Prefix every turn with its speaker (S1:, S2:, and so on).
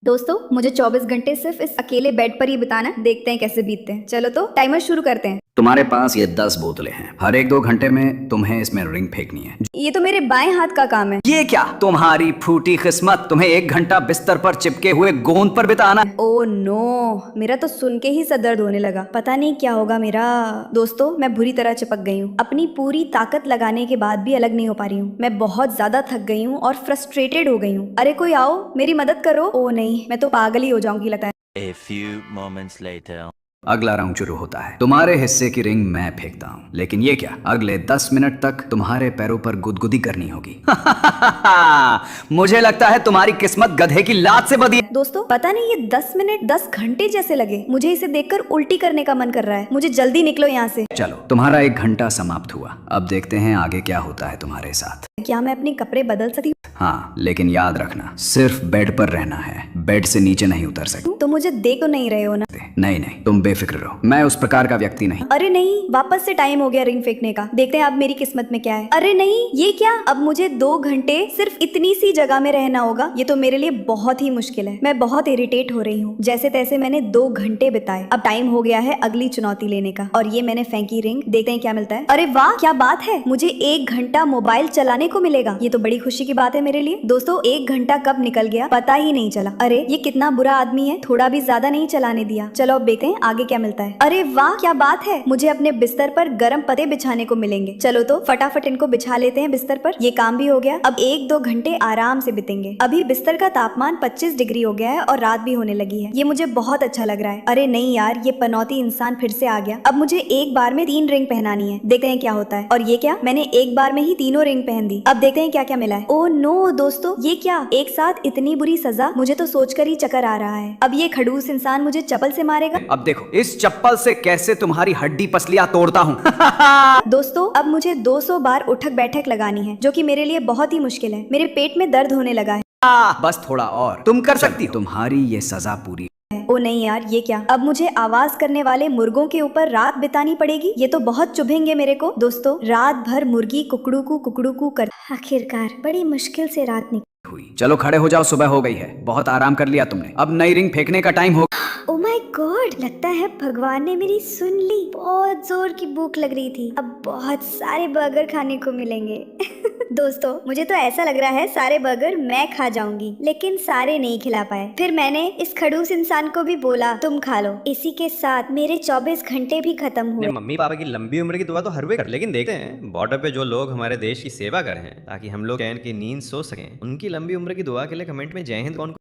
S1: दोस्तों मुझे 24 घंटे सिर्फ इस अकेले बेड पर ही बिताना है। देखते हैं कैसे बीतते हैं। चलो तो टाइमर शुरू करते हैं।
S2: तुम्हारे पास ये 10 बोतलें हैं। हर एक 2 घंटे में तुम्हें इसमें रिंग फेंकनी है।
S1: ये तो मेरे बाएं हाथ का काम है।
S2: ये क्या तुम्हारी फूटी किस्मत, तुम्हें 1 घंटा बिस्तर पर चिपके हुए गोंद पर बिताना है।
S1: ओ नो, मेरा तो सुन के ही सर दर्द होने लगा। पता नहीं क्या होगा मेरा। दोस्तों मैं बुरी तरह चिपक गई हूँ। अपनी पूरी ताकत लगाने के बाद भी अलग नहीं हो पा रही हूँ। मैं बहुत ज्यादा थक गई हूँ और फ्रस्ट्रेटेड हो गई हूँ। अरे कोई आओ, मेरी मदद करो। ओ नहीं, मैं तो पागल ही हो जाऊंगी लगता है।
S3: A few moments later.
S2: अगला राउंड शुरू होता है। तुम्हारे हिस्से की रिंग मैं फेंकता हूँ, लेकिन ये क्या, अगले 10 मिनट तक तुम्हारे पैरों पर गुदगुदी करनी होगी। मुझे लगता है तुम्हारी किस्मत गधे की लात से बधी है।
S1: दोस्तों पता नहीं ये 10 मिनट 10 घंटे जैसे लगे। मुझे इसे देखकर उल्टी करने का मन कर रहा है। मुझे जल्दी निकलो यहाँ से।
S2: चलो तुम्हारा 1 घंटा समाप्त हुआ। अब देखते हैं आगे क्या होता है तुम्हारे साथ।
S1: क्या मैं अपने कपड़े बदल सकती हूँ?
S2: हाँ, लेकिन याद रखना, सिर्फ बेड पर रहना है, बेड से नीचे नहीं उतर सकते।
S1: तो मुझे देख तो नहीं रहे हो ना?
S2: नहीं नहीं, तुम बेफिक्र रहो, मैं उस प्रकार का व्यक्ति नहीं।
S1: अरे नहीं, वापस से टाइम हो गया रिंग फेंकने का। देखते हैं अब मेरी किस्मत में क्या है। अरे नहीं, ये क्या, अब मुझे 2 घंटे सिर्फ इतनी सी जगह में रहना होगा। ये तो मेरे लिए बहुत ही मुश्किल है। मैं बहुत इरिटेट हो रही हूँ। जैसे तैसे मैंने 2 घंटे बिताए। अब टाइम हो गया है अगली चुनौती लेने का। और ये मैंने फेंकी रिंग, देखते हैं क्या मिलता है। अरे वाह, क्या बात है, मुझे 1 घंटा मोबाइल चलाने को मिलेगा। ये तो बड़ी खुशी की बात है मेरे लिए। दोस्तों 1 घंटा कब निकल गया पता ही नहीं चला। अरे ये कितना बुरा आदमी है, थोड़ा भी ज्यादा नहीं चलाने दिया। चलो अब देखते हैं आगे क्या मिलता है। अरे वाह, क्या बात है, मुझे अपने बिस्तर पर गर्म पत्ते बिछाने को मिलेंगे। चलो तो फटाफट इनको बिछा लेते हैं बिस्तर पर। ये काम भी हो गया। अब 1-2 घंटे आराम से बीतेंगे। अभी बिस्तर का तापमान 25 डिग्री हो गया है और रात भी होने लगी है। ये मुझे बहुत अच्छा लग रहा है। अरे नहीं यार, ये पनौती इंसान फिर से आ गया। अब मुझे एक बार में 3 रिंग पहनानी है। देखते हैं क्या होता है। और ये क्या, मैंने एक बार में ही तीनों रिंग पहन दी। अब देखते हैं क्या क्या मिला है। ओ नो दोस्तों, ये क्या, एक साथ इतनी बुरी सजा, मुझे तो सोचकर ही चक्कर आ रहा है। अब ये खड़ूस इंसान मुझे चप्पल से मारेगा।
S2: अब देखो इस चप्पल से कैसे तुम्हारी हड्डी पसलियां तोड़ता हूँ।
S1: दोस्तों अब मुझे 200 बार उठक बैठक लगानी है, जो कि मेरे लिए बहुत ही मुश्किल है। मेरे पेट में दर्द होने लगा है।
S2: बस थोड़ा और, तुम कर सकती हो। तुम्हारी ये सजा पूरी।
S1: ओ नहीं यार, ये क्या, अब मुझे आवाज करने वाले मुर्गों के ऊपर रात बितानी पड़ेगी। ये तो बहुत चुभेंगे मेरे को। दोस्तों रात भर मुर्गी कुकड़ू कू कर, आखिरकार बड़ी मुश्किल से रात निकली।
S2: हुई। चलो खड़े हो जाओ, सुबह हो गई है, बहुत आराम कर लिया तुमने। अब नई रिंग फेंकने का टाइम हो।
S1: ओ माय गॉड, लगता है भगवान ने मेरी सुन ली। बहुत जोर की भूख लग रही थी। अब बहुत सारे बर्गर खाने को मिलेंगे। दोस्तों मुझे तो ऐसा लग रहा है सारे बर्गर मैं खा जाऊंगी, लेकिन सारे नहीं खिला पाए। फिर मैंने इस खड़ूस इंसान को भी बोला तुम खा लो। इसी के साथ मेरे 24 घंटे भी खत्म हुए।
S4: मम्मी पापा की लंबी उम्र की दुआ तो हर वे कर, लेकिन देखते हैं बॉर्डर पे जो लोग हमारे देश की सेवा कर रहे हैं ताकि हम लोग चैन की नींद सो सकें, उनकी लंबी उम्र की दुआ के लिए कमेंट में जय हिंद कौन